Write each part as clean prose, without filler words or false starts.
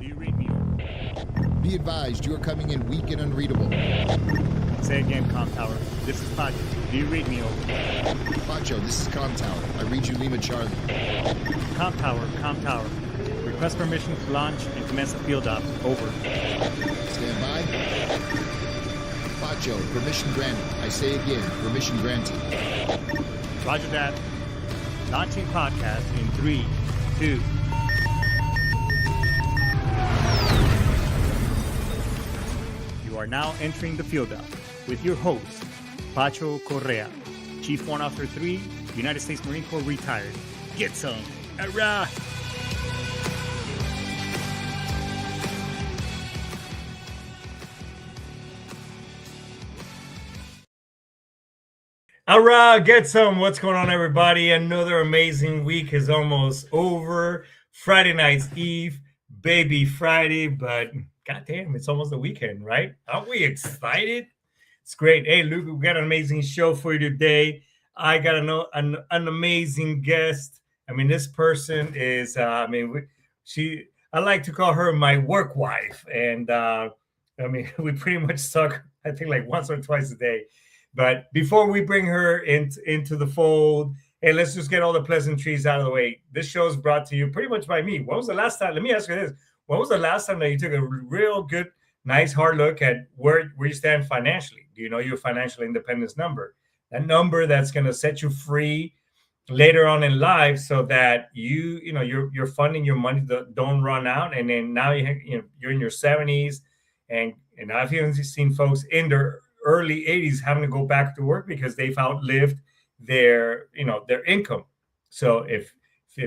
Do you read me? Be advised, you are coming in weak and unreadable. Say again, Com Tower. This is Pacho. Do you read me? Over. Pacho, this is Com Tower. I read you Lima Charlie. Com Tower. Request permission to launch and commence a field op. Over. Stand by. Pacho, permission granted. I say again, permission granted. Roger that. Launching podcast in 3, 2. You are now entering the field op with your host, Pacho Correa, Chief Warrant Officer 3, United States Marine Corps retired. Get some. Hurrah! All right, get some. What's going on, everybody? Another amazing week is almost over. Friday night's Eve, baby Friday, but goddamn, it's almost the weekend, right? Aren't we excited? It's great. Hey, Luke, we got an amazing show for you today. I got an amazing guest. I mean, this person is, I like to call her my work wife, and we pretty much talk, I think, like once or twice a day. But before we bring her into the fold, hey, let's just get all the pleasantries out of the way. This show is brought to you pretty much by me. When was the last time? Let me ask you this. When was the last time that you took a real good, nice, hard look at where you stand financially? Do you know your financial independence number? That number that's going to set you free later on in life so that you're funding your money don't run out. And then now you're in your 70s. And I've even seen folks in their early 80s having to go back to work because they've outlived their income. So if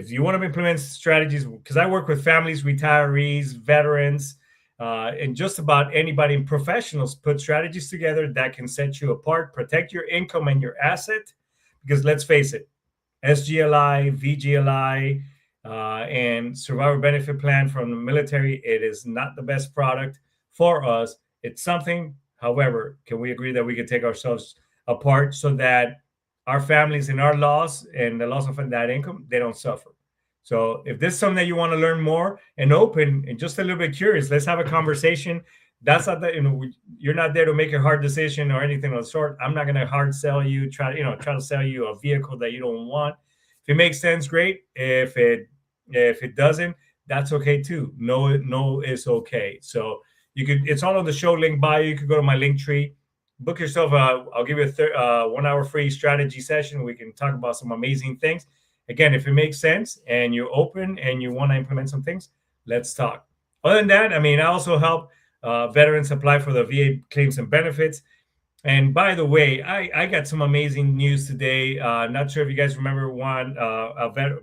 you want to implement strategies, because I work with families, retirees, veterans, and just about anybody, and professionals, put strategies together that can set you apart, protect your income and your asset. Because let's face it, SGLI, VGLI, and survivor benefit plan from the military, it is not the best product for us. It's something. However, can we agree that we can take ourselves apart so that our families and our loss and the loss of that income, they don't suffer? So if this is something that you want to learn more and open and just a little bit curious, let's have a conversation. That's not that, you're not there to make a hard decision or anything of the sort. I'm not going to hard sell you, try to sell you a vehicle that you don't want. If it makes sense, great. If it doesn't, that's okay too. No, it's okay. So it's all on the show link bio. You could go to my link tree, book yourself. I'll give you a 1 hour free strategy session. We can talk about some amazing things. Again, if it makes sense and you're open and you want to implement some things, let's talk. Other than that, I also help veterans apply for the VA claims and benefits. And by the way, I got some amazing news today. Not sure if you guys remember one,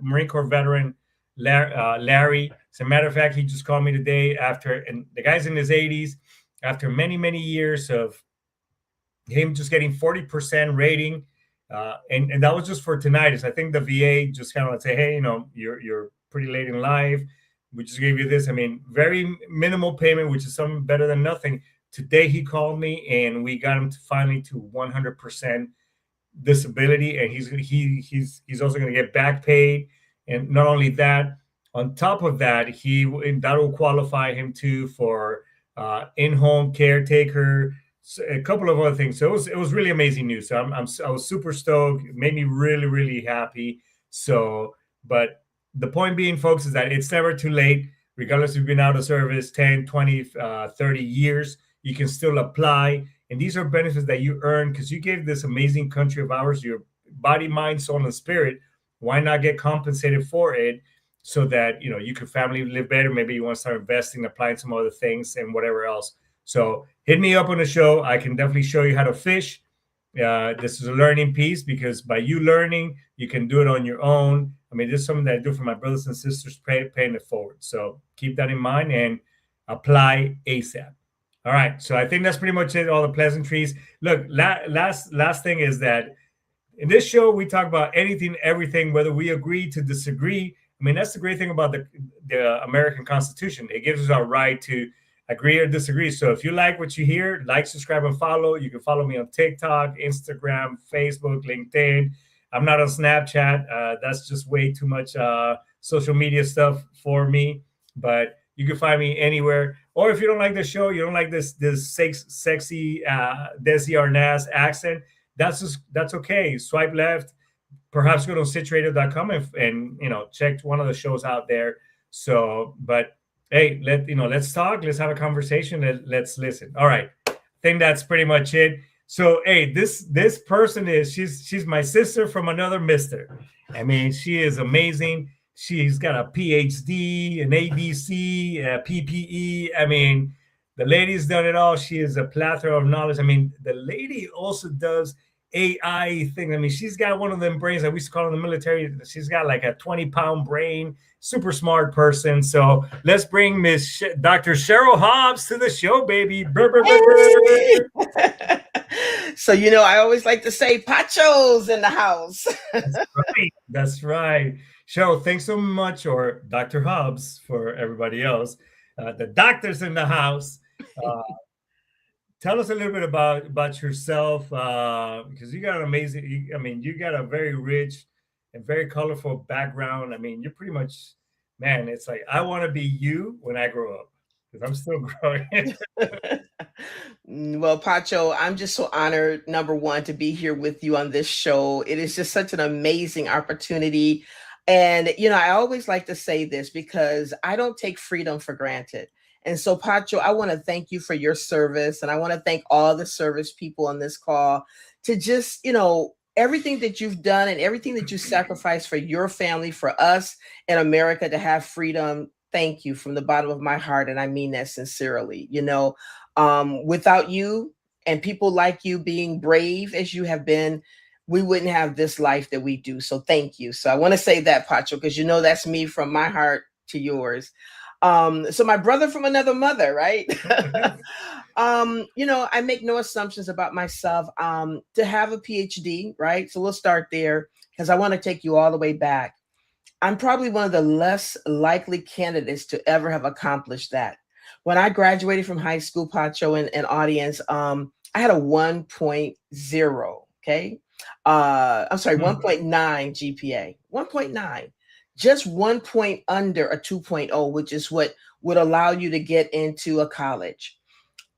Marine Corps veteran, Larry. As a matter of fact, he just called me today and the guy's in his 80s, after many, many years of him just getting 40% rating. And that was just for tinnitus. I think the VA just kind of say, hey, you're pretty late in life. We just gave you this. Very minimal payment, which is something better than nothing. Today he called me and we got him finally to 100% disability. And he's also going to get back paid. And not only that, on top of that, that will qualify him too for in-home caretaker, a couple of other things. So it was really amazing news. So I was super stoked. It made me really, really happy. So, but the point being, folks, is that it's never too late. Regardless if you've been out of service 10, 20, 30 years, you can still apply. And these are benefits that you earn because you gave this amazing country of ours your body, mind, soul, and spirit. Why not get compensated for it so that, you can family live better? Maybe you want to start investing, applying some other things and whatever else. So hit me up on the show. I can definitely show you how to fish. This is a learning piece because by you learning, you can do it on your own. This is something that I do for my brothers and sisters, paying it forward. So keep that in mind and apply ASAP. All right. So I think that's pretty much it. All the pleasantries. Look, last thing is that in this show, we talk about anything, everything, whether we agree to disagree. That's the great thing about the American Constitution. It gives us our right to agree or disagree. So if you like what you hear, like, subscribe, and follow. You can follow me on TikTok, Instagram, Facebook, LinkedIn. I'm not on Snapchat. That's just way too much social media stuff for me. But You can find me anywhere. Or if you don't like the show, you don't like this sexy Desi Arnaz accent, that's okay. Swipe left. Perhaps go to situated.com and check one of the shows out there. So, but hey, let's talk. Let's have a conversation. Let's listen. All right. I think that's pretty much it. So, hey, this person she's my sister from another mister. I mean, she is amazing. She's got a PhD, an ABC, a PPE. I mean, the lady's done it all. She is a plethora of knowledge. I mean, the lady also does AI thing. I mean, she's got one of them brains that we used to call in the military. She's got like a 20-pound brain, super smart person. So let's bring Miss Dr. Cheryl Hobbs to the show, baby. Brr, brr, brr, brr. So, I always like to say Pacho's in the house. That's right. Cheryl, thanks so much, or Dr. Hobbs for everybody else. The doctor's in the house. Tell us a little bit about yourself, because you got an amazing, you got a very rich and very colorful background. I mean, you're pretty much, man, it's like, I want to be you when I grow up, because I'm still growing. Well, Pacho, I'm just so honored, number one, to be here with you on this show. It is just such an amazing opportunity. And, I always like to say this because I don't take freedom for granted. And so, Pacho, I want to thank you for your service. And I want to thank all the service people on this call to just, everything that you've done and everything that you sacrificed for your family, for us in America to have freedom. Thank you from the bottom of my heart. And I mean that sincerely. Without you and people like you being brave as you have been, we wouldn't have this life that we do. So thank you. So I want to say that, Pacho, because that's me from my heart to yours. So my brother from another mother, right? I make no assumptions about myself. To have a PhD, right? So we'll start there because I want to take you all the way back. I'm probably one of the less likely candidates to ever have accomplished that. When I graduated from high school, Pacho and audience, I had a 1.0, okay? I'm sorry, 1.9 GPA, 1.9. Just 1 point under a 2.0, which is what would allow you to get into a college.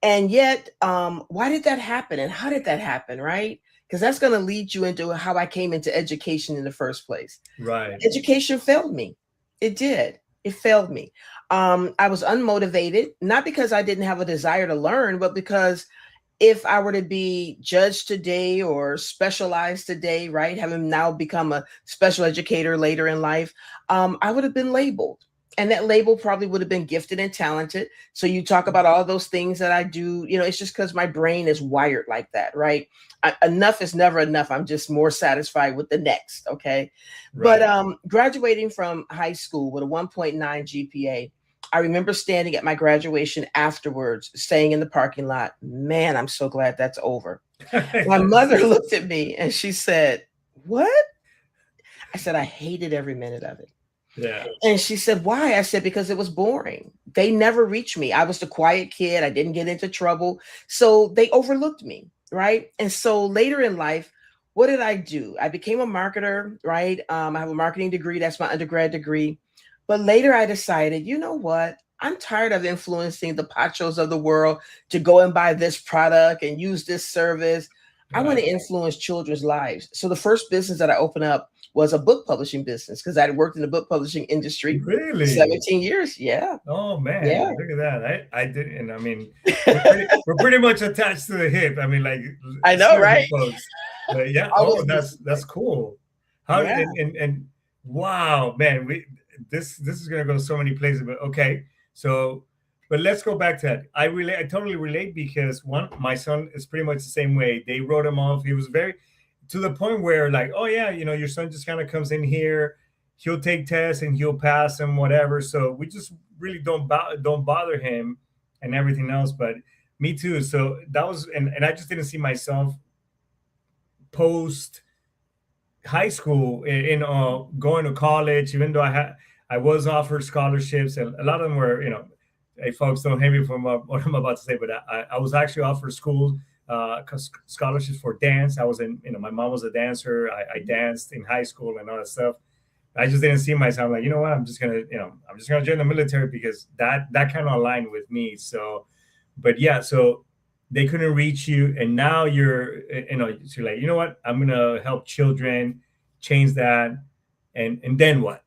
And yet, why did that happen? And how did that happen, right? Because that's going to lead you into how I came into education in the first place. Right. Education failed me. It did. It failed me. I was unmotivated, not because I didn't have a desire to learn, but because if I were to be judged today or specialized today, right, having now become a special educator later in life, I would have been labeled. And that label probably would have been gifted and talented. So you talk about all those things that I do, it's just because my brain is wired like that, right? Enough is never enough. I'm just more satisfied with the next, okay? Right. But graduating from high school with a 1.9 GPA, I remember standing at my graduation afterwards, saying in the parking lot, man, I'm so glad that's over. My mother looked at me and she said, what? I said, I hated every minute of it. Yeah. And she said, why? I said, because it was boring. They never reached me. I was the quiet kid. I didn't get into trouble. So they overlooked me, right? And so later in life, what did I do? I became a marketer, right? I have a marketing degree. That's my undergrad degree. But later I decided, you know what? I'm tired of influencing the Pachos of the world to go and buy this product and use this service. Right. I want to influence children's lives. So the first business that I opened up was a book publishing business because I'd worked in the book publishing industry. Really? 17 years. Yeah. Oh, man. Yeah. Look at that. I didn't. I mean, we're pretty much attached to the hip. I mean, like, I know, right? Folks. But yeah. Oh, that's cool. How yeah. and wow, man, this is gonna go so many places, but okay. So, but let's go back to that. I totally relate because my son is pretty much the same way. They wrote him off. He was very to the point where like, oh yeah, your son just kind of comes in here, he'll take tests and he'll pass and whatever. So we just really don't bother him and everything else. But me too. So that was and I just didn't see myself post high school in going to college, even though I was offered scholarships, and a lot of them were, hey, folks, don't hate me for what I'm about to say, but I was actually offered scholarships for dance. I was in, my mom was a dancer. I danced in high school and all that stuff. I just didn't see myself like, you know what, I'm just gonna join the military because that kind of aligned with me. So, but yeah, so they couldn't reach you, and now so like, you know what, I'm gonna help children, change that, and then what?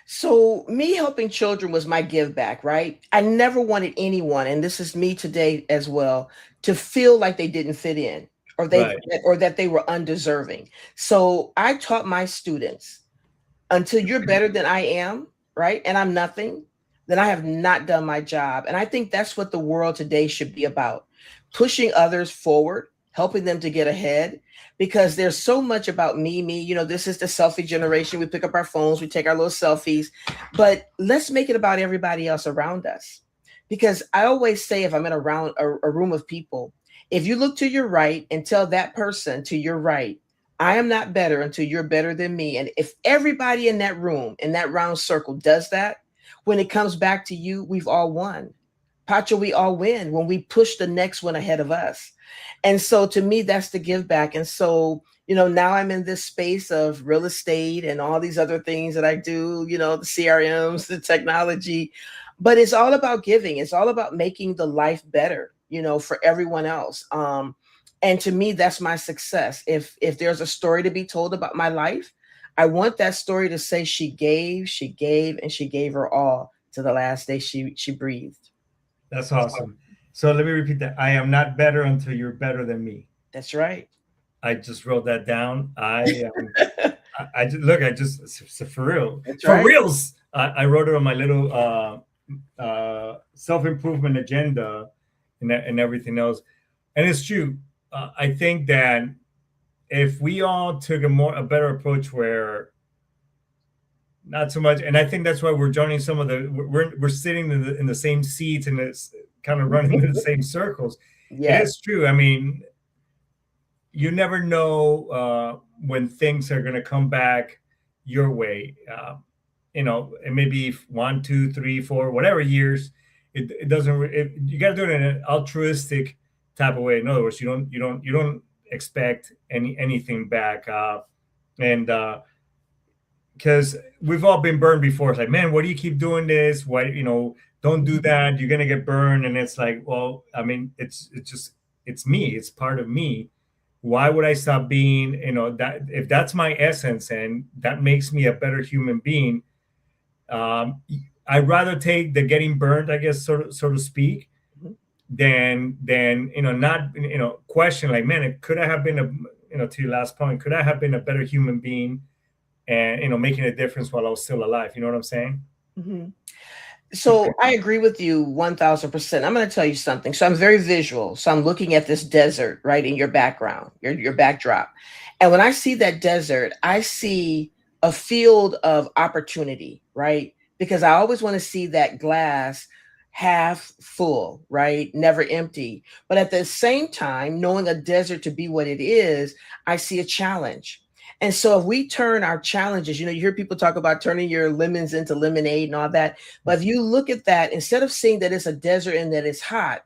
So me helping children was my give back, right? I never wanted anyone, and this is me today as well, to feel like they didn't fit in Right. or that they were undeserving. So I taught my students, until you're better than I am, right? And I'm nothing, then I have not done my job. And I think that's what the world today should be about: pushing others forward, helping them to get ahead, because there's so much about me. This is the selfie generation. We pick up our phones, we take our little selfies, but let's make it about everybody else around us. Because I always say, if I'm in a room of people, if you look to your right and tell that person to your right, I am not better until you're better than me. And if everybody in that room, in that round circle, does that, when it comes back to you, we've all won. Pacho, we all win when we push the next one ahead of us. And so to me, that's the give back. And so, now I'm in this space of real estate and all these other things that I do, the CRMs, the technology, but it's all about giving. It's all about making the life better, for everyone else. And to me, that's my success. If there's a story to be told about my life, I want that story to say she gave, and she gave her all to the last day she breathed. That's awesome. So let me repeat that. I am not better until you're better than me. That's right. I just wrote that down. I just look. For real, That's for right. reals. I wrote it on my little self-improvement agenda and everything else. And it's true. I think that if we all took a better approach, where not so much, and I think that's why we're joining some of we're sitting in the same seats, and it's kind of running in the same circles. It Yes. is true. I mean, you never know when things are going to come back your way. It may be 1, 2, 3, 4, whatever years. It doesn't. You got to do it in an altruistic type of way. In other words, you don't expect anything back. And because we've all been burned before. It's like, man, why do you keep doing this? Why, don't do that. You're gonna get burned. And it's like, well, I mean, it's me. It's part of me. Why would I stop being, that if that's my essence and that makes me a better human being? I'd rather take the getting burned, I guess, so to speak, than not question, like, man, could I have been to your last point, could I have been a better human being and making a difference while I was still alive? You know what I'm saying? Mm-hmm. So I agree with you 1000%. I'm going to tell you something. So I'm very visual. So I'm looking at this desert right in your background, your backdrop. And when I see that desert, I see a field of opportunity, right? Because I always want to see that glass half full, right? Never empty. But at the same time, knowing a desert to be what it is, I see a challenge. And so if we turn our challenges, you hear people talk about turning your lemons into lemonade and all that. But if you look at that, instead of seeing that it's a desert and that it's hot,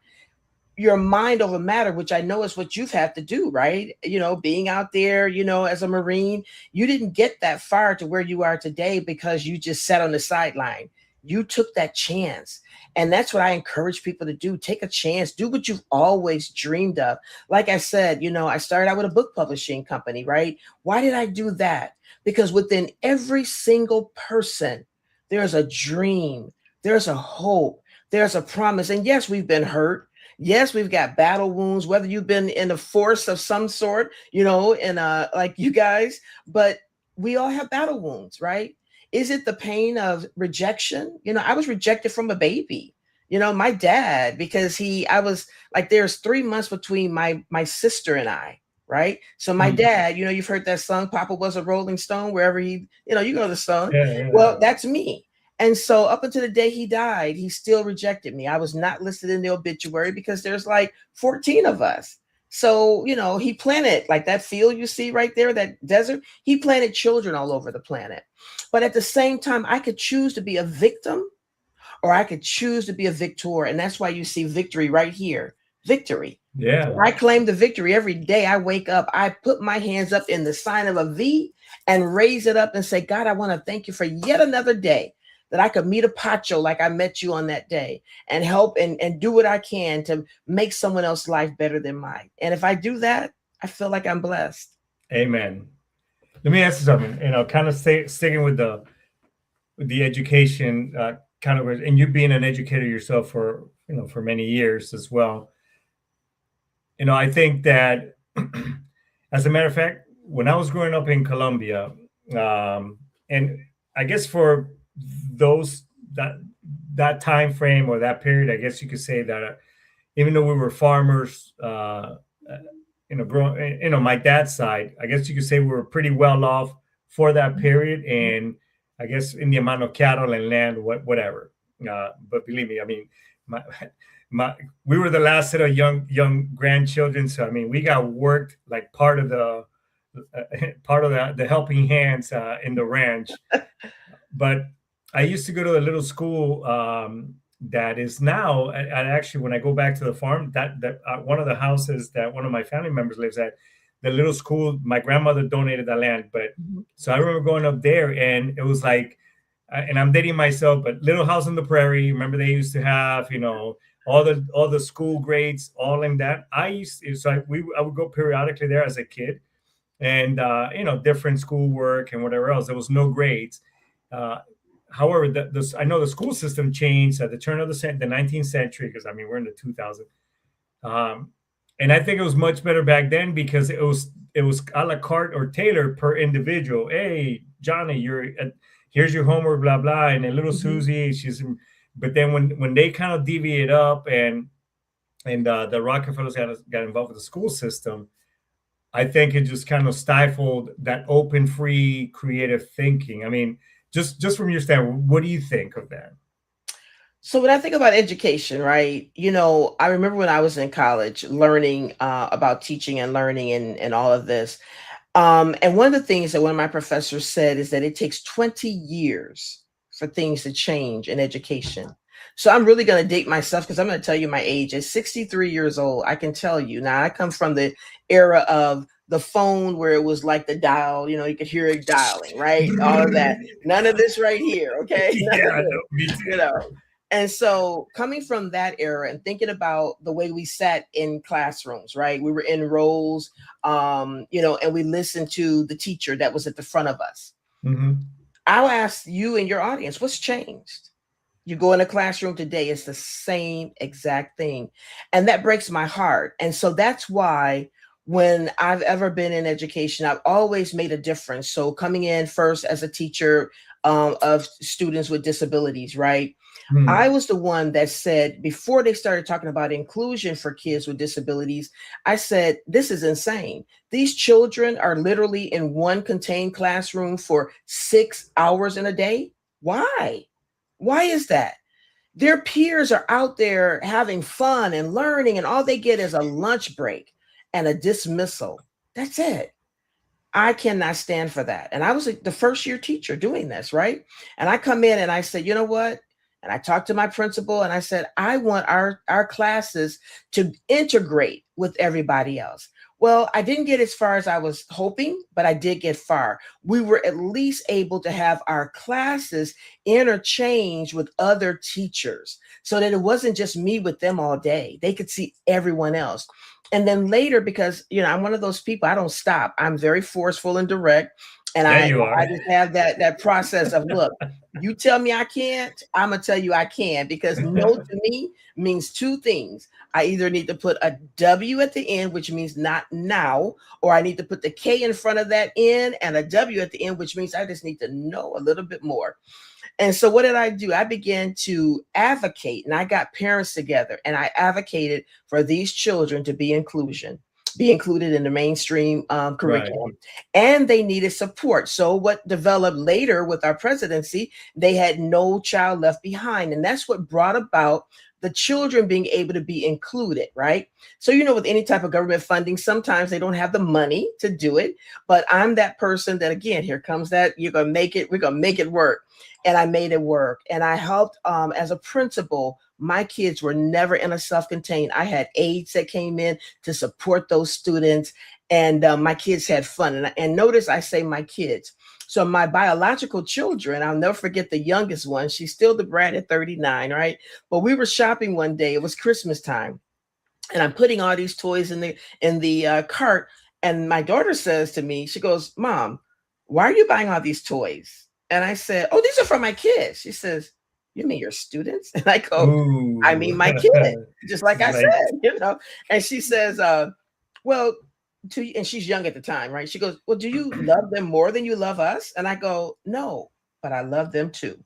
your mind over matter, which I know is what you've had to do, right? Being out there, as a Marine, you didn't get that far to where you are today because you just sat on the sideline. You took that chance. And that's what I encourage people to do. Take a chance. Do what you've always dreamed of. Like I said, I started out with a book publishing company, right? Why did I do that? Because within every single person, there's a dream, there's a hope, there's a promise. And yes, we've been hurt. Yes, we've got battle wounds, whether you've been in a force of some sort, like you guys, but we all have battle wounds, right? Is it the pain of rejection? I was rejected from a baby. My dad, because I was like, there's 3 months between my sister and I, right? So my dad, you've heard that song, Papa was a Rolling Stone, wherever you know the song. Yeah. Well, that's me. And so up until the day he died, he still rejected me. I was not listed in the obituary because there's like 14 of us. So, he planted like that field you see right there, that desert, he planted children all over the planet. But at the same time, I could choose to be a victim or I could choose to be a victor. And that's why you see victory right here. victory. Yeah. I claim the victory every day I wake up. I put my hands up in the sign of a V and raise it up and say, God, I want to thank you for yet another day that I could meet a Pacho like I met you on that day and help and do what I can to make someone else's life better than mine. And if I do that, I feel like I'm blessed. Amen. Let me ask you something, kind of sticking with the education kind of, and you being an educator yourself for many years as well. I think that, as a matter of fact, when I was growing up in Colombia, and I guess for those that time frame or that period, I guess you could say that even though we were farmers, my dad's side, I guess you could say we were pretty well off for that period, and I guess in the amount of cattle and land, whatever. But believe me, I mean, we were the last set of young grandchildren, so I mean, we got worked like part of the helping hands in the ranch. But I used to go to a little school that is now, and actually, when I go back to the farm, that one of the houses that one of my family members lives at, the little school, my grandmother donated the land. But so I remember going up there, and it was like, and I'm dating myself, but Little House on the Prairie. Remember, they used to have, all the school grades, all in that. I would go periodically there as a kid, and different school work and whatever else. There was no grades. However, I know the school system changed at the turn of the 19th century, because I mean we're in the 2000s, and I think it was much better back then because it was a la carte or tailored per individual. Hey, Johnny, here's your homework, blah blah, and then little Susie, But then when they kind of deviate up and the Rockefellers got involved with the school system, I think it just kind of stifled that open, free, creative thinking. I mean, just from your standpoint, what do you think of that? So when I think about education, right, I remember when I was in college learning about teaching and learning and all of this. And one of the things that one of my professors said is that it takes 20 years for things to change in education. So I'm really going to date myself because I'm going to tell you my age. At 63 years old, I can tell you. Now, I come from the era of the phone where it was like the dial, you could hear it dialing, right? All of that. None of this right here, okay? Yeah, I know. Me too. And so coming from that era and thinking about the way we sat in classrooms, right? We were in rows, and we listened to the teacher that was at the front of us. Mm-hmm. I'll ask you and your audience, what's changed? You go in a classroom today, it's the same exact thing. And that breaks my heart. And so that's why when I've ever been in education, I've always made a difference. So coming in first as a teacher of students with disabilities, right? I was the one that said, before they started talking about inclusion for kids with disabilities, I said, this is insane. These children are literally in one contained classroom for 6 hours in a day. Why? Why is that? Their peers are out there having fun and learning, and all they get is a lunch break and a dismissal. That's it. I cannot stand for that. And I was the first year teacher doing this, right? And I come in and I said, you know what? And I talked to my principal and I said, I want our classes to integrate with everybody else. Well, I didn't get as far as I was hoping, but I did get far. We were at least able to have our classes interchange with other teachers so that it wasn't just me with them all day. They could see everyone else. And then later, because, I'm one of those people, I don't stop. I'm very forceful and direct. And I just have that process of, look, you tell me I can't, I'm going to tell you I can, because no to me means two things. I either need to put a W at the end, which means not now, or I need to put the K in front of that N and a W at the end, which means I just need to know a little bit more. And so what did I do? I began to advocate, and I got parents together and I advocated for these children to be included in the mainstream curriculum. Right. And they needed support. So what developed later with our presidency, they had No Child Left Behind. And that's what brought about the children being able to be included, right? So, with any type of government funding, sometimes they don't have the money to do it. But I'm that person that, again, here comes that, you're going to make it, we're going to make it work. And I made it work. And I helped as a principal. My kids were never in a self-contained. I had aides that came in to support those students. And my kids had fun. And notice I say my kids. So my biological children, I'll never forget the youngest one. She's still the brat at 39, right? But we were shopping one day. It was Christmas time. And I'm putting all these toys in the cart. And my daughter says to me, she goes, Mom, why are you buying all these toys? And I said, oh, these are for my kids. She says, you mean your students? And I go, Ooh. I mean my kid, just like I said, And she says, well, and she's young at the time, right? She goes, well, do you love them more than you love us? And I go, no, but I love them too.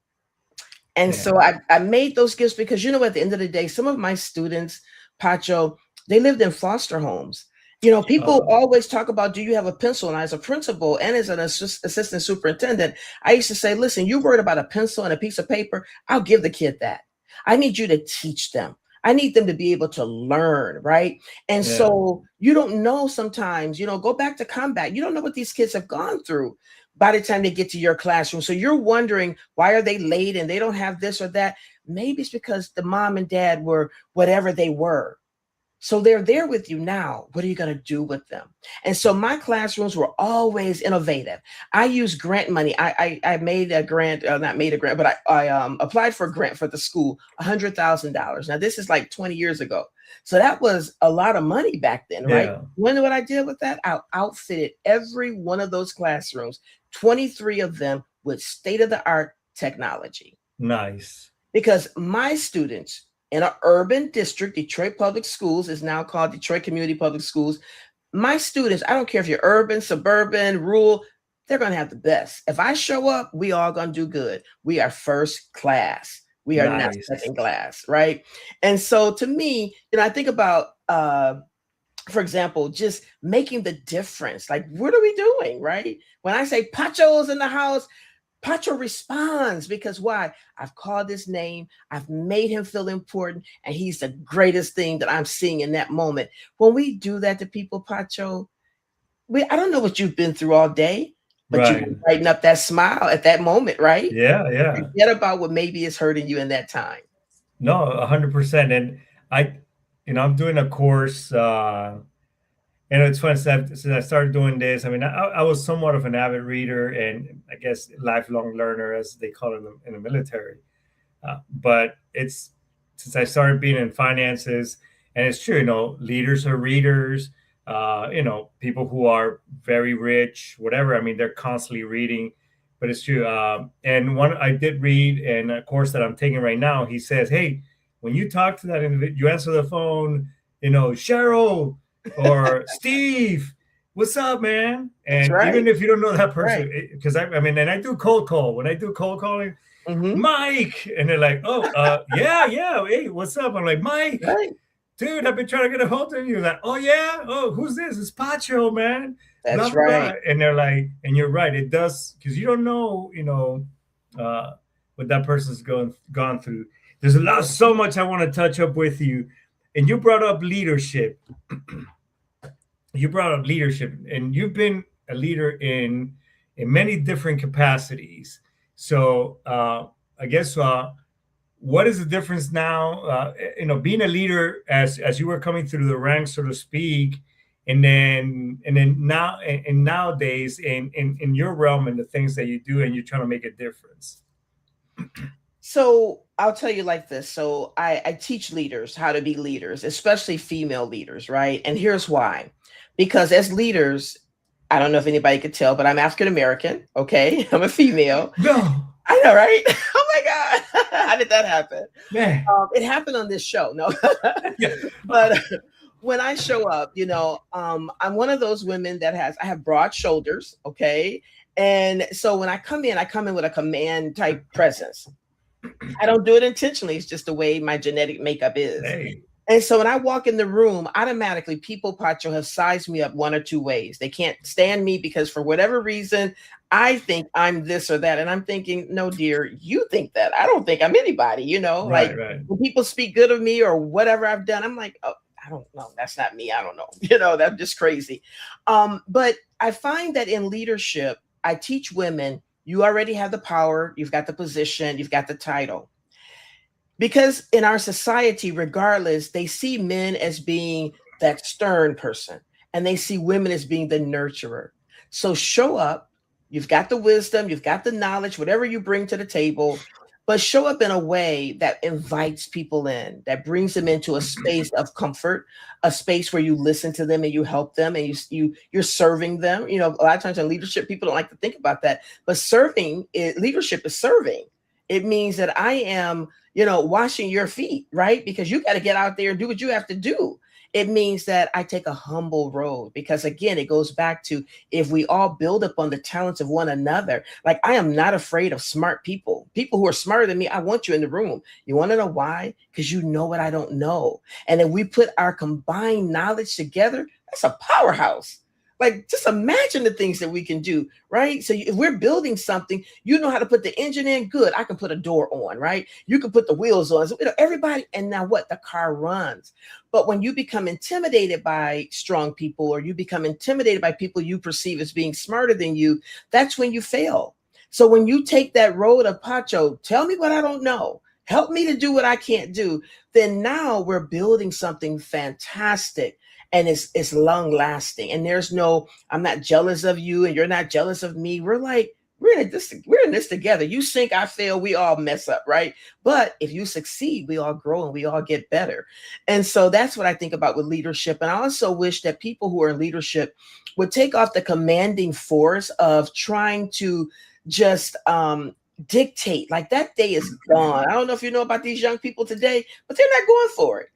And so I made those gifts because, at the end of the day, some of my students, Pacho, they lived in foster homes. People always talk about, do you have a pencil? And as a principal and as an assistant superintendent, I used to say, listen, you worried about a pencil and a piece of paper? I'll give the kid that. I need you to teach them. I need them to be able to learn, right? And so you don't know sometimes, go back to combat. You don't know what these kids have gone through by the time they get to your classroom. So you're wondering, why are they late and they don't have this or that? Maybe it's because the mom and dad were whatever they were. So they're there with you now. What are you going to do with them? And so my classrooms were always innovative. I used grant money. I made a grant, not made a grant, but I applied for a grant for the school, $100,000. Now this is like 20 years ago. So that was a lot of money back then, right? Yeah. You know what I did with that? I outfitted every one of those classrooms, 23 of them, with state-of-the-art technology. Nice. Because my students, in an urban district, Detroit Public Schools is now called Detroit Community Public Schools. My students, I don't care if you're urban, suburban, rural, they're going to have the best. If I show up, we all going to do good. We are first class. We are not second class, right? And so to me, I think about, for example, just making the difference. Like, what are we doing, right? When I say Pacho's in the house, Pacho responds because why? I've called his name. I've made him feel important. And he's the greatest thing that I'm seeing in that moment. When we do that to people, Pacho, I don't know what you've been through all day, but you can brighten up that smile at that moment, right? Yeah. Forget about what maybe is hurting you in that time. No, 100%. And I'm doing a course, it's fun since I started doing this. I mean, I was somewhat of an avid reader and I guess lifelong learner, as they call it in the military. But it's since I started being in finances, and it's true, leaders are readers, people who are very rich, whatever. I mean, they're constantly reading, but it's true. And one I did read in a course that I'm taking right now, he says, hey, when you talk to that individual, you answer the phone, Cheryl, or Steve, what's up, man? And even if you don't know that person, because I do cold call. When I do cold calling, Mike, and they're like, oh, yeah, hey, what's up? I'm like, Mike, dude, I've been trying to get a hold of you. Like, oh yeah, who's this? It's Pacho, man. That's blah, right. Blah. And they're like, and you're right, it does, because you don't know, what that person's gone through. There's so much I want to touch up with you, and you brought up leadership. And you've been a leader in many different capacities. So I guess what is the difference now? Being a leader as you were coming through the ranks, so to speak, and then now and nowadays in your realm and the things that you do, and you're trying to make a difference. So I'll tell you like this. So I teach leaders how to be leaders, especially female leaders, right? And here's why. Because as leaders, I don't know if anybody could tell, but I'm African-American, okay? I'm a female. No. I know, right? Oh my God. How did that happen? Man. It happened on this show. No. Yeah. But when I show up, I'm one of those women that I have broad shoulders, okay? And so when I come in with a command type presence. I don't do it intentionally. It's just the way my genetic makeup is. Hey. And so when I walk in the room, automatically people, Pacho, have sized me up one or two ways. They can't stand me because for whatever reason, I think I'm this or that. And I'm thinking, no, dear, you think that. I don't think I'm anybody, Right, like right. when people speak good of me or whatever I've done, I'm like, oh, I don't know. That's not me. I don't know. That's just crazy. But I find that in leadership, I teach women, you already have the power, you've got the position, you've got the title. Because in our society, regardless, they see men as being that stern person and they see women as being the nurturer. So show up. You've got the wisdom, you've got the knowledge, whatever you bring to the table, but show up in a way that invites people in, that brings them into a space of comfort, a space where you listen to them and you help them and you're serving them. A lot of times in leadership, people don't like to think about that, but leadership is serving. It means that I am washing your feet, right? Because you got to get out there and do what you have to do. It means that I take a humble road because, again, it goes back to if we all build up on the talents of one another. Like, I am not afraid of smart people who are smarter than me. I want you in the room. You want to know why? Because you know what I don't know. And if we put our combined knowledge together, that's a powerhouse. Like, just imagine the things that we can do, right? So if we're building something, you know how to put the engine in, good. I can put a door on, right? You can put the wheels on. So, everybody, and now what? The car runs. But when you become intimidated by strong people or you become intimidated by people you perceive as being smarter than you, that's when you fail. So when you take that road of Pacho, tell me what I don't know, help me to do what I can't do, then now we're building something fantastic. And it's long lasting. And there's no, I'm not jealous of you and you're not jealous of me. We're in this together. You sink, I fail, we all mess up, right? But if you succeed, we all grow and we all get better. And so that's what I think about with leadership. And I also wish that people who are in leadership would take off the commanding force of trying to just dictate. Like, that day is gone. I don't know if you know about these young people today, but they're not going for it.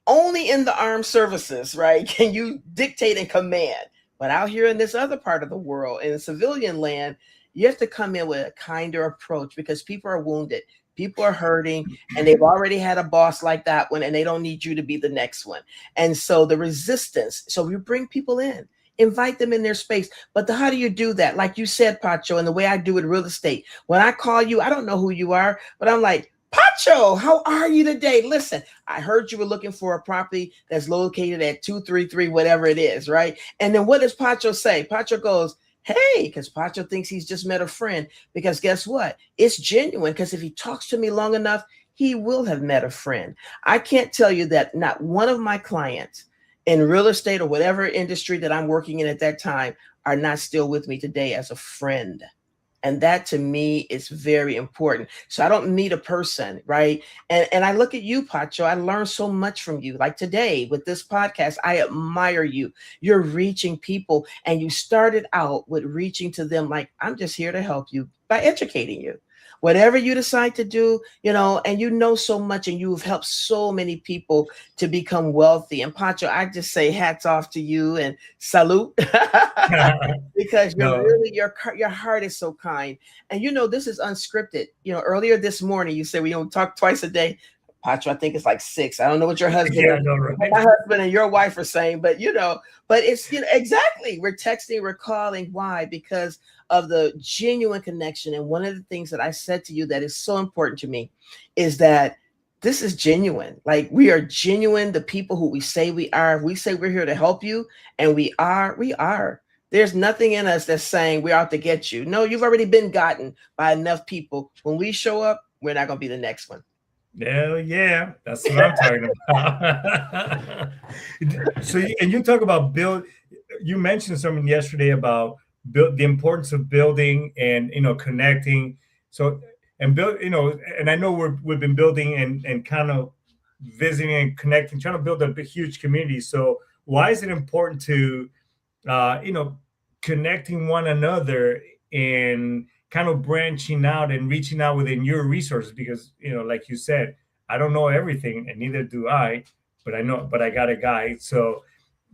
Only in the armed services, right, can you dictate and command. But out here in this other part of the world, in civilian land, you have to come in with a kinder approach because people are wounded. People are hurting and they've already had a boss like that one and they don't need you to be the next one. And so the resistance, so you bring people in, invite them in their space. But how do you do that? Like you said, Pacho, and the way I do it in real estate, when I call you, I don't know who you are, but I'm like, Pacho, how are you today? Listen, I heard you were looking for a property that's located at 233, whatever it is, right? And then what does Pacho say? Pacho goes, hey, because Pacho thinks he's just met a friend. Because guess what? It's genuine, because if he talks to me long enough, he will have met a friend. I can't tell you that not one of my clients in real estate or whatever industry that I'm working in at that time are not still with me today as a friend. And that to me is very important. So I don't meet a person, right? And I look at you, Pacho, I learned so much from you. Like today with this podcast, I admire you. You're reaching people and you started out with reaching to them like, I'm just here to help you by educating you. Whatever you decide to do, and you know so much and you've helped so many people to become wealthy. And Pacho, I just say hats off to you and salute because your heart is so kind. And this is unscripted. Earlier this morning, you said we don't talk twice a day. Pacho, I think it's like 6. I don't know what your husband, right? My husband and your wife are saying, but it's exactly. We're texting, we're calling. Why? Because of the genuine connection. And one of the things that I said to you that is so important to me is that this is genuine. Like, we are genuine. The people who we say we are, we say we're here to help you, and we are. There's nothing in us that's saying we're out to get you. No, you've already been gotten by enough people. When we show up, we're not going to be the next one. Hell yeah, that's what I'm talking about. So, and you talk about you mentioned something yesterday about the importance of building and connecting. So and build, and I know we've been building and kind of visiting and connecting, trying to build a huge community. So why is it important to connecting one another and kind of branching out and reaching out within your resources? Because like you said, I don't know everything and neither do I, but I got a guide. So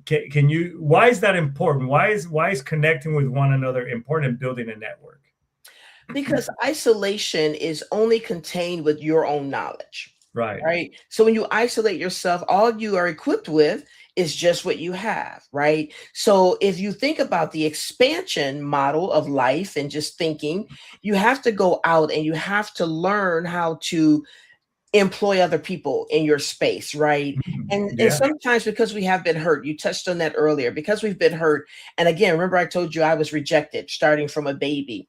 can you, why is that important? Why is connecting with one another important in building a network? Because isolation is only contained with your own knowledge. Right. Right. So when you isolate yourself, all you are equipped with is just what you have. Right. So if you think about the expansion model of life and just thinking, you have to go out and you have to learn how to employ other people in your space, right? And Yeah. sometimes because we have been hurt, you touched on that earlier, because we've been hurt. And again, remember I told you I was rejected starting from a baby.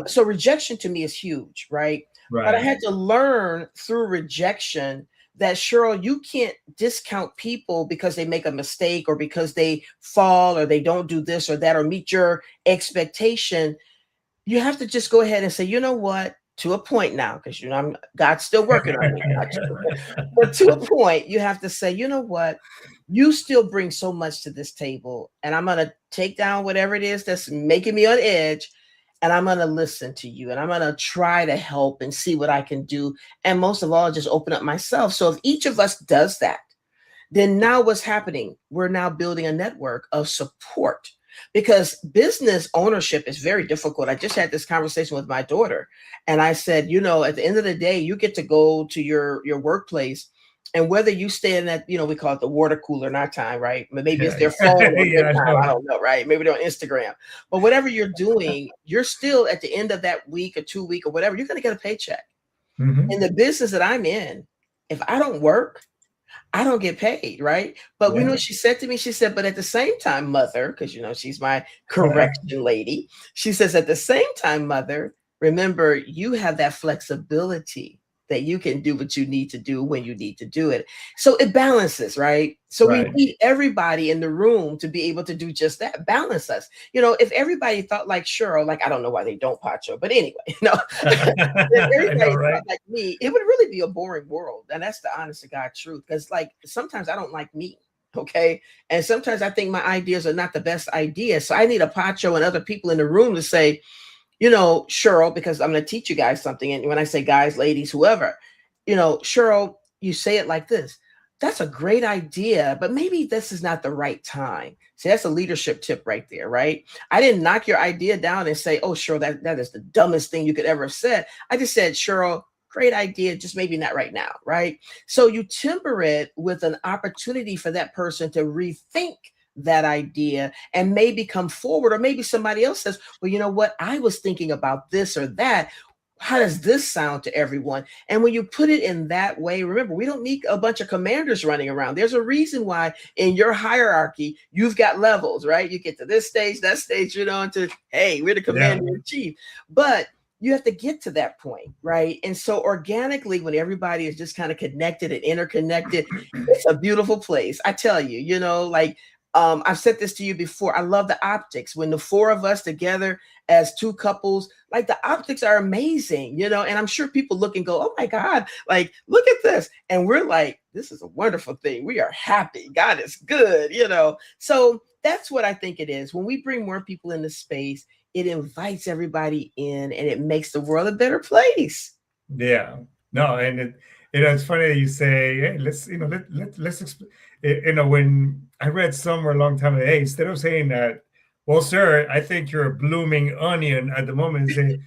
So rejection to me is huge, right? But I Right. had to learn through rejection that, Cheryl, you can't discount people because they make a mistake or because they fall or they don't do this or that or meet your expectation. You have to just go ahead and say, you know what, to a point now, because God's still working on me. But to a point, you have to say, you know what, you still bring so much to this table, and I'm gonna take down whatever it is that's making me on edge, and I'm gonna listen to you, and I'm gonna try to help and see what I can do, and most of all, just open up myself. So if each of us does that, then now what's happening? We're now building a network of support, because business ownership is very difficult. I just had this conversation with my daughter, and I said, at the end of the day, you get to go to your workplace, and whether you stay in that, we call it the water cooler in our time, right? Maybe it's Yeah. their phone or their Yeah. time. I don't know, right? Maybe they're on Instagram. But whatever you're doing, you're still at the end of that week or 2 week or whatever, you're going to get a paycheck. In the business that I'm in, if I don't work, I don't get paid, right? But we know Yeah. what she said to me. She said, but at the same time, mother, because she's my correction lady. She says, at the same time, mother, remember, you have that flexibility that you can do what you need to do when you need to do it. So it balances, right? So we Right. need everybody in the room to be able to do just that, balance us. If everybody thought like Cheryl, like, I don't know why they don't, Pacho, but anyway, if I know, everybody right? thought like me, it would really be a boring world. And that's the honest to God truth. Because like sometimes I don't like me. Okay. And sometimes I think my ideas are not the best ideas. So I need a Pacho and other people in the room to say, Cheryl, because I'm going to teach you guys something. And when I say guys, ladies, whoever, Cheryl, you say it like this. That's a great idea, but maybe this is not the right time. See, that's a leadership tip right there, right? I didn't knock your idea down and say, oh, Cheryl, that is the dumbest thing you could ever have said. I just said, Cheryl, great idea, just maybe not right now, right? So you temper it with an opportunity for that person to rethink that idea and maybe come forward, or maybe somebody else says, well, you know what, I was thinking about this or that. How does this sound to everyone? And when you put it in that way, remember, we don't need a bunch of commanders running around. There's a reason why in your hierarchy, you've got levels, right? You get to this stage, that stage, until, hey, we're the commander in chief. But you have to get to that point, right? And so organically, when everybody is just kind of connected and interconnected, it's a beautiful place. I tell you, I've said this to you before. I love the optics when the four of us together as two couples, like the optics are amazing, and I'm sure people look and go, oh my God, like, look at this. And we're like, this is a wonderful thing. We are happy. God is good, So that's what I think it is. When we bring more people into space, it invites everybody in and it makes the world a better place. Yeah. No, and it's funny that you say, hey, let's when I read somewhere a long time ago, hey, instead of saying that, well, sir, I think you're a blooming onion at the moment, say,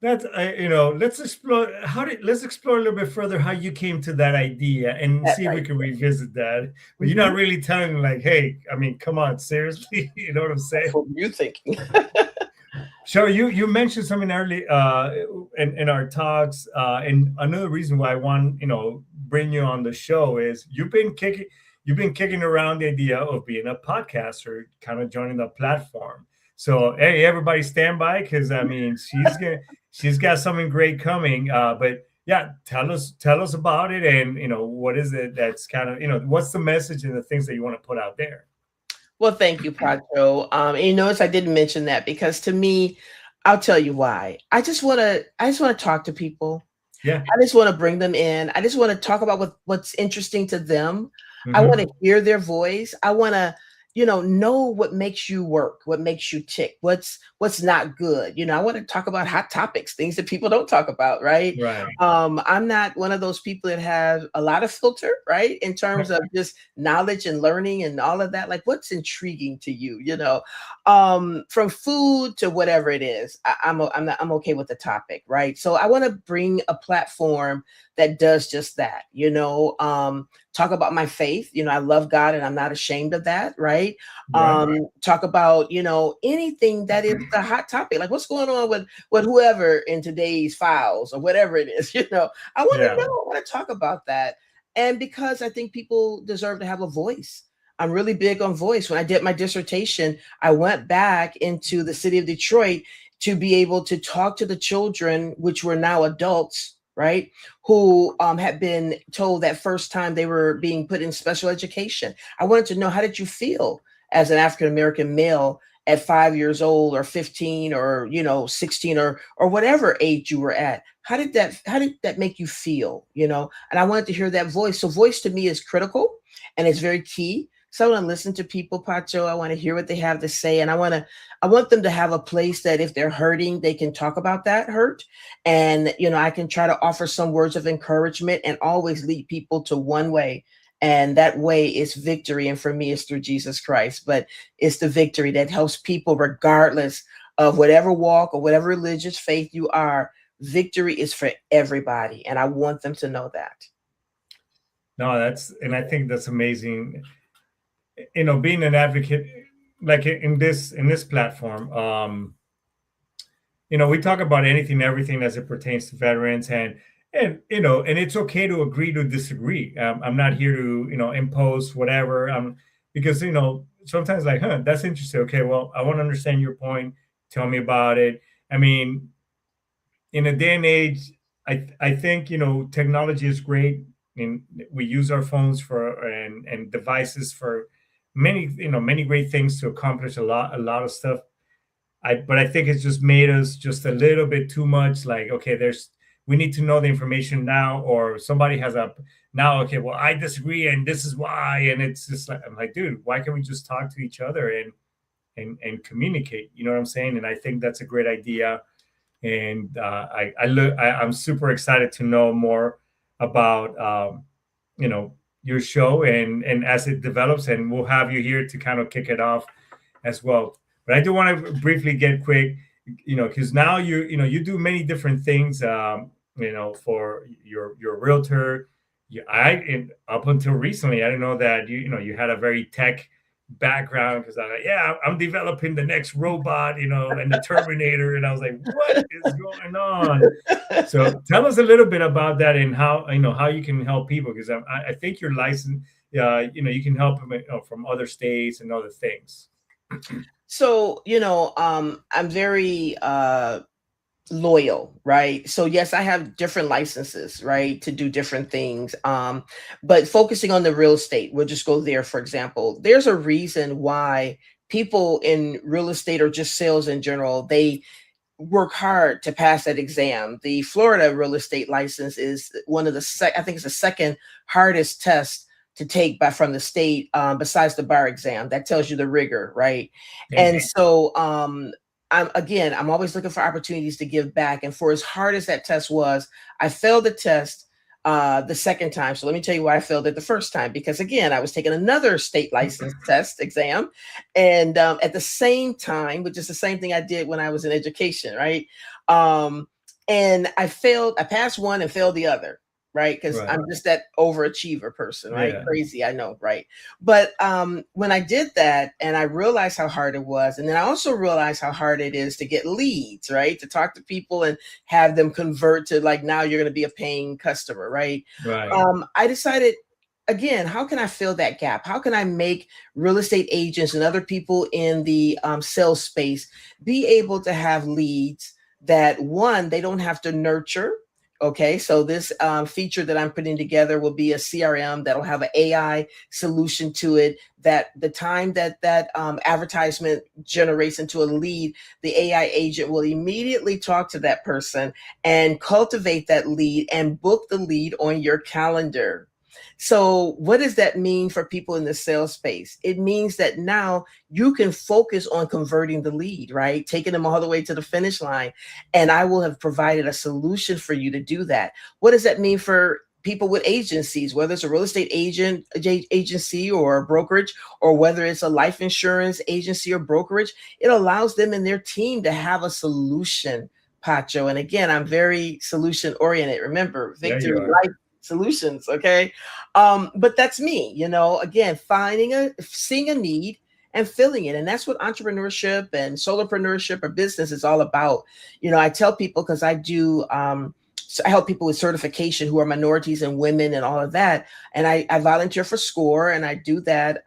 that's let's explore let's explore a little bit further how you came to that idea and That see if we right can there. revisit that. But you're not really telling them like, hey, I mean, come on, seriously, you know what I'm saying? What were you thinking? So you mentioned something early in our talks, and another reason why I want bring you on the show is you've been kicking around the idea of being a podcaster, kind of joining the platform. So hey, everybody, stand by, because I mean she's got something great coming. But yeah, tell us about it, and what is it that's kind of what's the message and the things that you want to put out there. Well, thank you, Pacho. And you notice I didn't mention that because to me, I'll tell you why. I just want to talk to people. Yeah. I just want to bring them in. I just want to talk about what's interesting to them. I Mm-hmm. want to hear their voice. I want to, know what makes you work, what makes you tick, what's not good. I want to talk about hot topics, things that people don't talk about, right? Right. I'm not one of those people that have a lot of filter, right, in terms of just knowledge and learning and all of that. Like, what's intriguing to you, from food to whatever it is. I'm okay with the topic, right? So I want to bring a platform that does just that, talk about my faith. I love God and I'm not ashamed of that, right? Right. Talk about, anything that is the hot topic, like what's going on with whoever in today's files or whatever it is, I want to Yeah. know, I want to talk about that. And because I think people deserve to have a voice. I'm really big on voice. When I did my dissertation, I went back into the city of Detroit to be able to talk to the children, which were now adults, right, who had been told that first time they were being put in special education. I wanted to know, how did you feel as an African-American male at 5 years old or 15 or 16 or whatever age you were at? How did that make you feel? And I wanted to hear that voice. So voice to me is critical and it's very key. So I want to listen to people, Pacho. I want to hear what they have to say. And I want them to have a place that if they're hurting, they can talk about that hurt. And, I can try to offer some words of encouragement and always lead people to one way. And that way is victory. And for me, it's through Jesus Christ. But it's the victory that helps people regardless of whatever walk or whatever religious faith you are. Victory is for everybody. And I want them to know that. No, and I think that's amazing. Being an advocate, like in this platform, we talk about anything, everything as it pertains to veterans, and it's okay to agree to disagree. I'm not here to impose whatever. Because sometimes like, that's interesting. Okay, well, I want to understand your point. Tell me about it. I mean, in a day and age, I think technology is great. We use our phones and devices for many great things to accomplish a lot of stuff. But I think it's just made us just a little bit too much like, okay, we need to know the information now, or somebody has okay, well, I disagree and this is why. And it's just like, I'm like, dude, why can't we just talk to each other and communicate? You know what I'm saying? And I think that's a great idea. And I'm super excited to know more about your show and as it develops, and we'll have you here to kind of kick it off as well. But I do want to briefly get quick, because now you do many different things, for your realtor. Up until recently, I didn't know that you had a very tech background, because I'm like, yeah, I'm developing the next robot, and the Terminator, and I was like, what is going on? So tell us a little bit about that and how you can help people, because I think you're licensed. You can help them from other states and other things. So I'm very loyal, right? So yes, I have different licenses, right, to do different things. But focusing on the real estate, we'll just go there. For example, there's a reason why people in real estate or just sales in general, they work hard to pass that exam. The Florida real estate license is one of I think it's the second hardest test to take from the state, besides the bar exam. That tells you the rigor, right? And so I'm always looking for opportunities to give back. And for as hard as that test was, I failed the test the second time. So let me tell you why I failed it the first time. Because again, I was taking another state license test exam. And at the same time, which is the same thing I did when I was in education, right? And I passed one and failed the other. Right. Because I'm just that overachiever person. Right. Yeah. Crazy. I know. Right. But when I did that and I realized how hard it was, and then I also realized how hard it is to get leads, right, to talk to people and have them convert to like, now you're going to be a paying customer. Right. I decided, again, how can I fill that gap? How can I make real estate agents and other people in the sales space be able to have leads that, one, they don't have to nurture. Okay, so this feature that I'm putting together will be a CRM that'll have an AI solution to it, that the time that advertisement generates into a lead, the AI agent will immediately talk to that person and cultivate that lead and book the lead on your calendar. So what does that mean for people in the sales space? It means that now you can focus on converting the lead, right? Taking them all the way to the finish line. And I will have provided a solution for you to do that. What does that mean for people with agencies, whether it's a real estate agency or a brokerage, or whether it's a life insurance agency or brokerage? It allows them and their team to have a solution, Pacho. And again, I'm very solution oriented. Remember, Victory Life Solutions. Okay. But that's me, again, seeing a need and filling it. And that's what entrepreneurship and solopreneurship or business is all about. I tell people, because I do, so I help people with certification who are minorities and women and all of that. And I volunteer for SCORE, and I do that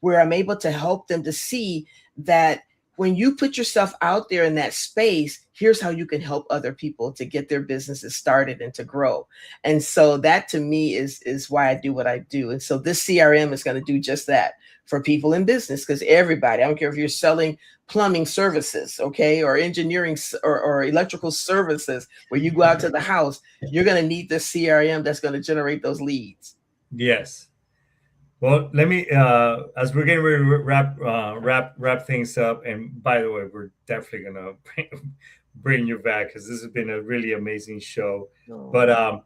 where I'm able to help them to see that when you put yourself out there in that space, here's how you can help other people to get their businesses started and to grow. And so that to me is why I do what I do. And so this CRM is going to do just that for people in business, because everybody, I don't care if you're selling plumbing services, okay, or engineering or electrical services, where you go out to the house, you're going to need this CRM that's going to generate those leads. Yes. Well, let me, as we're getting ready to wrap things up, and by the way, we're definitely gonna bring you back, because this has been a really amazing show. Oh. But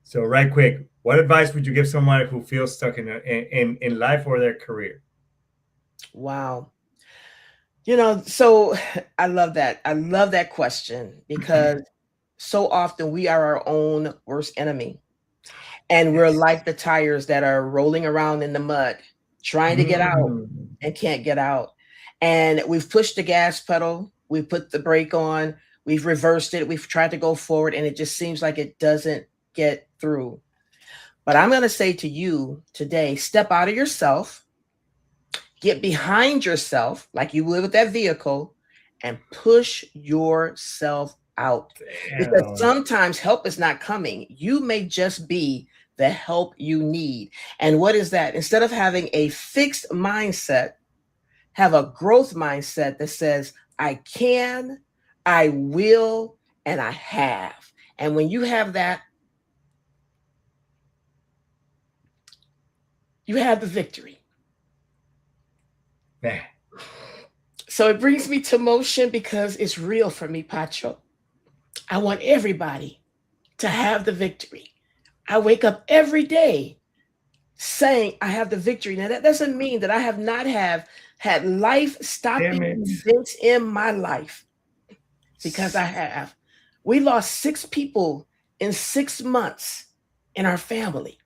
so right quick, what advice would you give someone who feels stuck in life or their career? Wow. So I love that. I love that question, because so often we are our own worst enemy. And we're like the tires that are rolling around in the mud, trying to get out and can't get out. And we've pushed the gas pedal, we've put the brake on, we've reversed it, we've tried to go forward, and it just seems like it doesn't get through. But I'm going to say to you today, step out of yourself, get behind yourself like you would with that vehicle, and push yourself out. Damn. Because sometimes help is not coming. You may just be the help you need. And what is that? Instead of having a fixed mindset, have a growth mindset that says, I can, I will, and I have. And when you have that, you have the victory. Man. So it brings me to motion, because it's real for me, Pacho. I want everybody to have the victory. I wake up every day saying I have the victory. Now, that doesn't mean that I have not had life-stopping events in my life, because I have. We lost 6 people in 6 months in our family.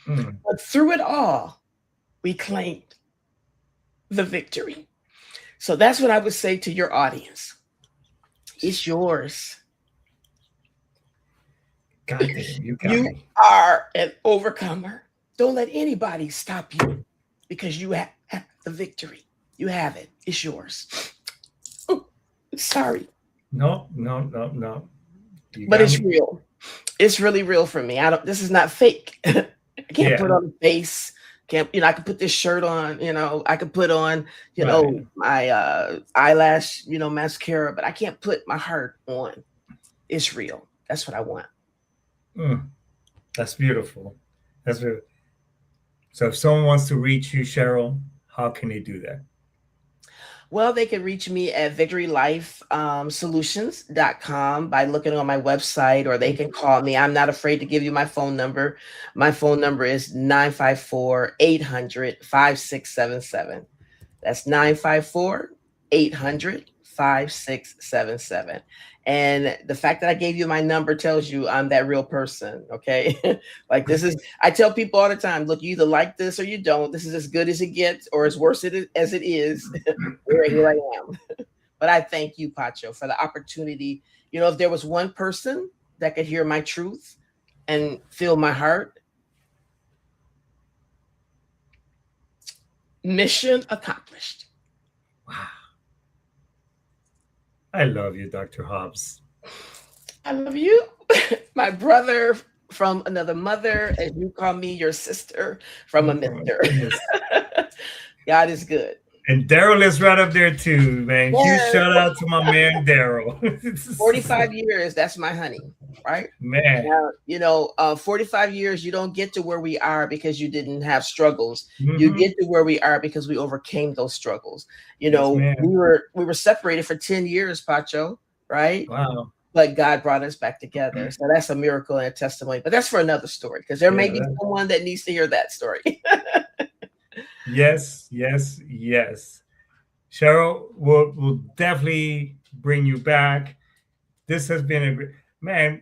But through it all, we claimed the victory. So that's what I would say to your audience. It's yours. God damn, you are an overcomer. Don't let anybody stop you, because you have the victory. You have it. It's yours. Sorry. No. But it's real. It's really real for me. This is not fake. I can't put on a face. I could put this shirt on, I could put on, my eyelash, mascara, but I can't put my heart on. It's real. That's what I want. That's beautiful. That's beautiful. So if someone wants to reach you, Cheryl, how can they do that? Well, they can reach me at victorylifesolutions.com by looking on my website, or they can call me. I'm not afraid to give you my phone number. My phone number is 954-800-5677. That's 954-800-5677. And the fact that I gave you my number tells you I'm that real person. Okay. Like I tell people all the time, look, you either like this or you don't. This is as good as it gets, or as worse as it is. Here I am. But I thank you, Pacho, for the opportunity. If there was one person that could hear my truth and feel my heart, mission accomplished. Wow. I love you, Dr. Hobbs. I love you, my brother from another mother, and you call me your sister from a mister. God is good. And Daryl is right up there too, man. Huge Yes. shout out to my man Daryl. 45 years, that's my honey, right? Man. Now, 45 years, you don't get to where we are because you didn't have struggles. Mhm. You get to where we are because we overcame those struggles. Yes, we ma'am. were separated for 10 years, Pacho, right? Wow. But God brought us back together. So that's a miracle and a testimony. But that's for another story, because there may be someone that needs to hear that story. Yes. Cheryl, we'll definitely bring you back. This has been a great, man.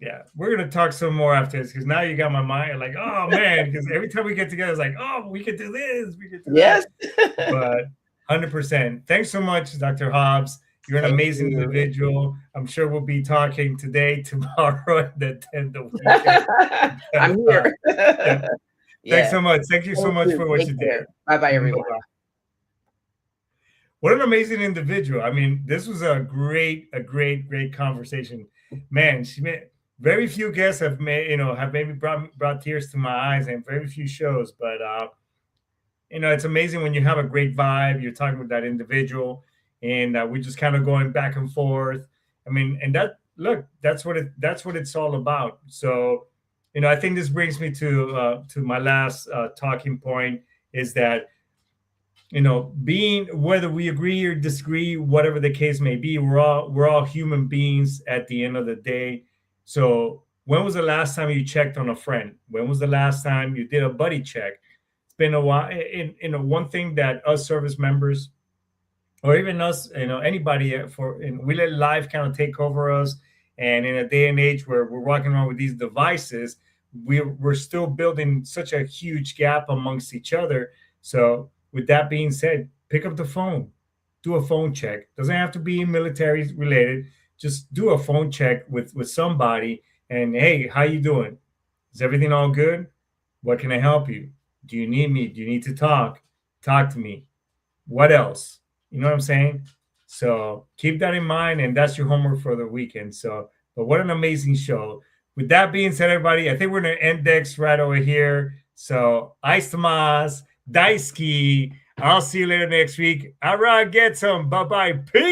Yeah, we're gonna talk some more after this, because now you got my mind like, oh man, because every time we get together, it's like, oh, we could do this, we could do Yes. that. But 100%. Thanks so much, Dr. Hobbs. You're an amazing individual. I'm sure we'll be talking today, tomorrow, and the 10th of the weekend. I'm here. Yeah. Thanks so much. Thank you so much for what Take you care. did. Bye-bye, everyone. Bye-bye. What an amazing individual. I mean, this was a great conversation. Man, she made very few guests have made, have maybe brought tears to my eyes, and very few shows. But it's amazing when you have a great vibe. You're talking with that individual, and we're just kind of going back and forth. I mean, and that's what it's all about. So, I think this brings me to my last talking point, is that, being, whether we agree or disagree, whatever the case may be, we're all human beings at the end of the day. So when was the last time you checked on a friend? When was the last time you did a buddy check? It's been a while. One thing that us service members, or even us, anybody, we let life kind of take over us. And in a day and age where we're walking around with these devices, we're still building such a huge gap amongst each other. So with that being said, pick up the phone, do a phone check. Doesn't have to be military related. Just do a phone check with somebody, and hey, how you doing? Is everything all good? What can I help you? Do you need me? Do you need to talk? Talk to me. What else? You know what I'm saying? So keep that in mind, and that's your homework for the weekend. So, but what an amazing show. With that being said, everybody, I think we're going to index right over here. So, Tomas, Daisuke. I'll see you later next week. All right, get some. Bye-bye. Peace.